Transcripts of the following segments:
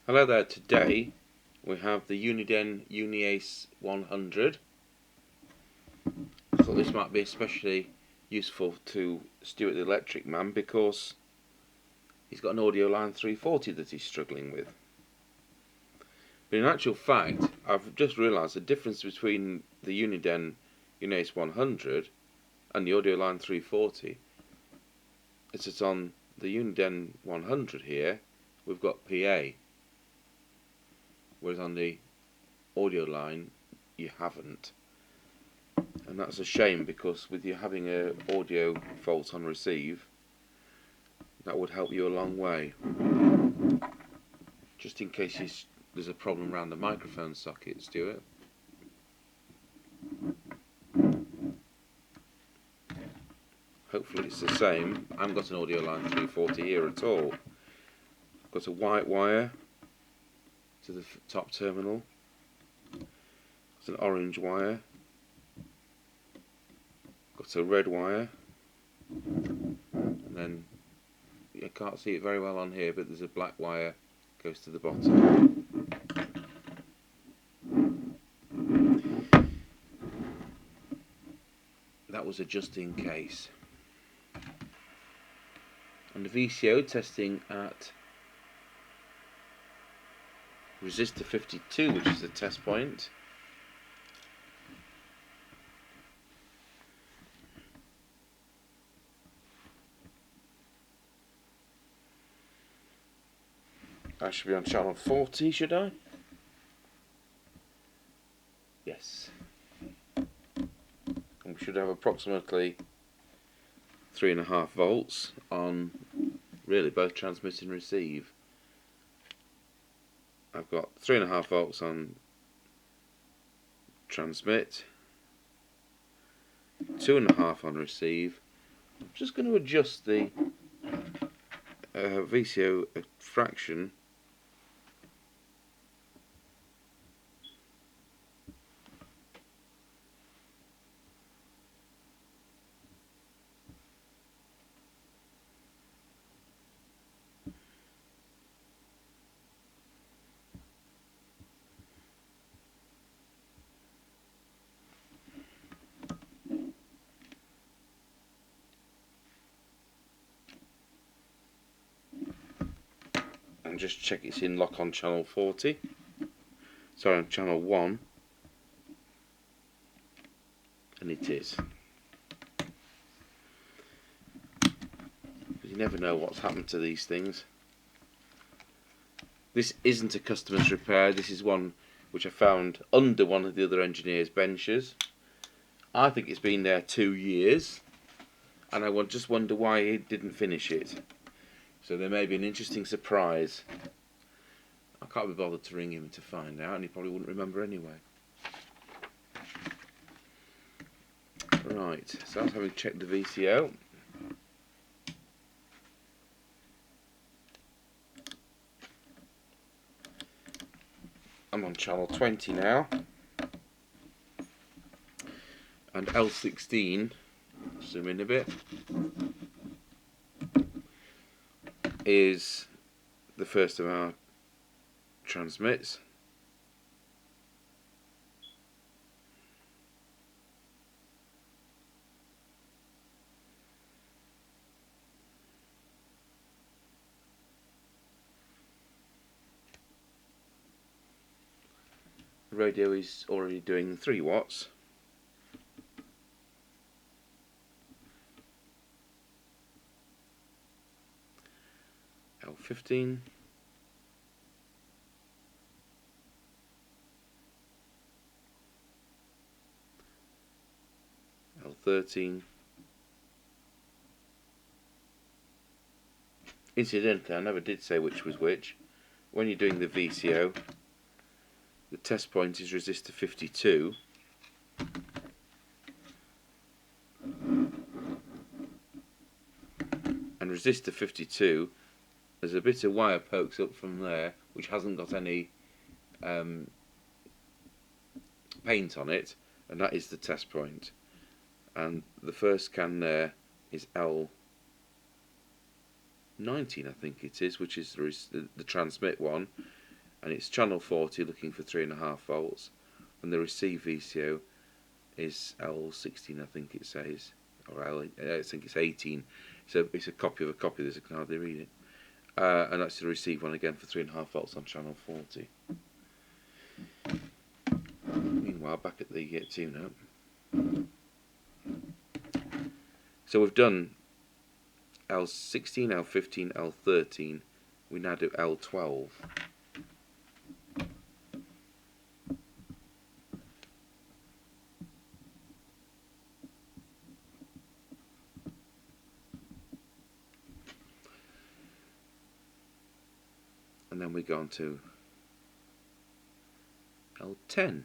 Hello there, today we have the Uniden Uniace 100. I thought this might be especially useful to Stuart the electric man because he's got an audio line 340 that he's struggling with. But in actual fact, I've just realised the difference between the Uniden Uniace 100 and the audio line 340 is that on the Uniden 100 here we've got PA, whereas on the audio line you haven't. And that's a shame, because with you having an audio fault on receive, that would help you a long way. Just in case there's a problem around the microphone socket, Stuart. Hopefully it's the same. I haven't got an audio line 340 here at all. I've got a white wire to the top terminal. It's an orange wire. Got a red wire. And then, I can't see it very well on here, but there's a black wire goes to the bottom. That was a just in case. And the VCO testing at resistor 52, which is the test point. I should be on channel 40, should I? Yes. And we should have approximately 3.5 volts on really both transmit and receive. I've got 3.5 volts on transmit, 2.5 on receive. I'm just going to adjust the VCO fraction . And just check it's in lock on channel 40. Sorry, on channel 1. And it is. You never know what's happened to these things. This isn't a customer's repair. This is one which I found under one of the other engineers' benches. I think it's been there 2 years, and I just wonder why he didn't finish it. So there may be an interesting surprise. I can't be bothered to ring him to find out, and he probably wouldn't remember anyway. Right, so I was having checked the VCO. I'm on channel 20 now. And L16, zoom in a bit, is the first of our transmits. The radio is already doing 3 watts. L15. L13. Incidentally, I never did say which was which. When you're doing the VCO, the test point is resistor 52. And resistor 52, there's a bit of wire pokes up from there which hasn't got any paint on it, and that is the test point. And the first can there is L19, I think it is, which is the transmit one, and it's channel 40 looking for 3.5 volts, and the receive VCO is L16, I think it says, or I think it's 18. So it's a copy of a copy. There's I can hardly read it, and that's the receive one again for 3.5 volts on channel 40. Meanwhile, back at the tune-up. So we've done L16, L15, L13. We now do L12. And then we go on to L10.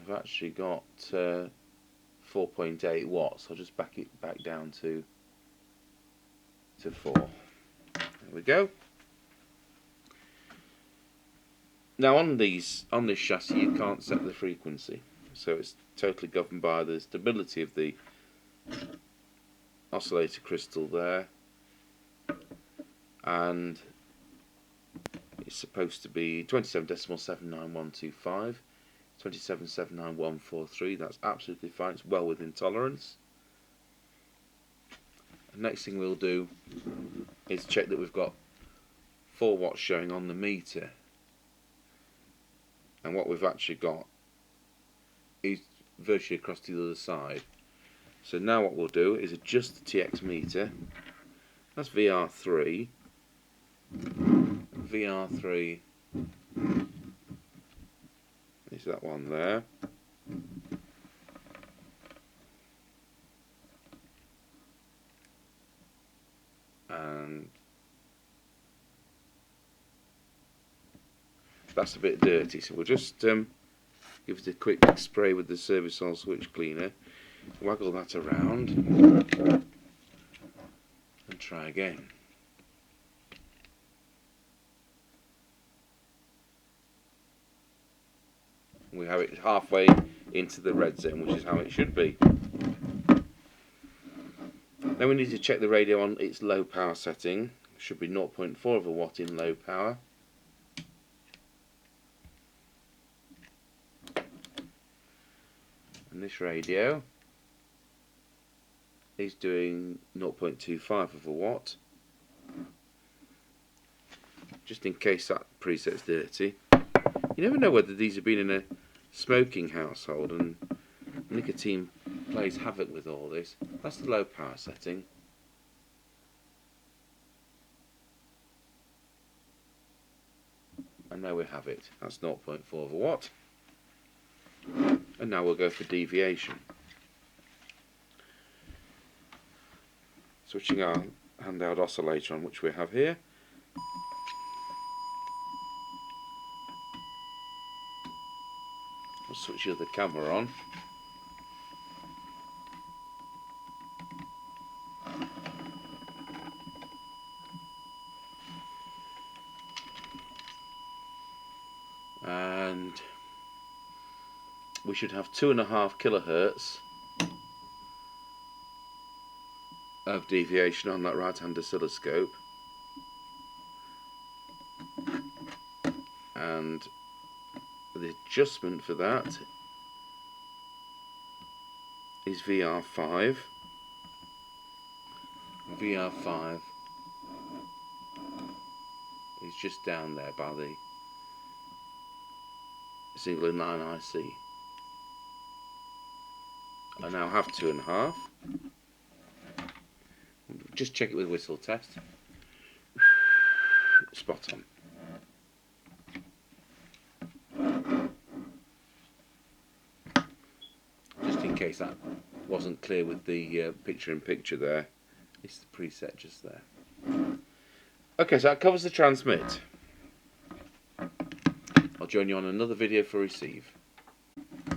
I've actually got 4.8 watts. I'll just back it back down to 4. There we go. Now on this chassis you can't set the frequency, so it's totally governed by the stability of the oscillator crystal there, and it's supposed to be 27.79125, 27.79143. That's absolutely fine. It's well within tolerance. The next thing we'll do is check that we've got 4 watts showing on the meter. And what we've actually got is virtually across to the other side. So now what we'll do is adjust the TX meter. That's VR3. VR3 is that one there. And that's a bit dirty, so we'll just give it a quick spray with the service oil switch cleaner, waggle that around, and try again. We have it halfway into the red zone, which is how it should be. Then we need to check the radio on its low power setting. It should be 0.4 of a watt in low power. And this radio is doing 0.25 of a watt. Just in case that preset's dirty. You never know whether these have been in a smoking household, and nicotine plays havoc with all this. That's the low power setting. And there we have it. That's 0.4 of a watt. And now we'll go for deviation. Switching our handheld oscillator on, which we have here. We'll switch the other camera on. And we should have 2.5 kilohertz of deviation on that right hand oscilloscope, and the adjustment for that is VR5. VR5 is just down there by the single inline IC. I now have 2.5. Just check it with whistle test. Spot on. Just in case that wasn't clear with the picture-in-picture there, it's the preset just there. Okay, so that covers the transmit. I'll join you on another video for receive.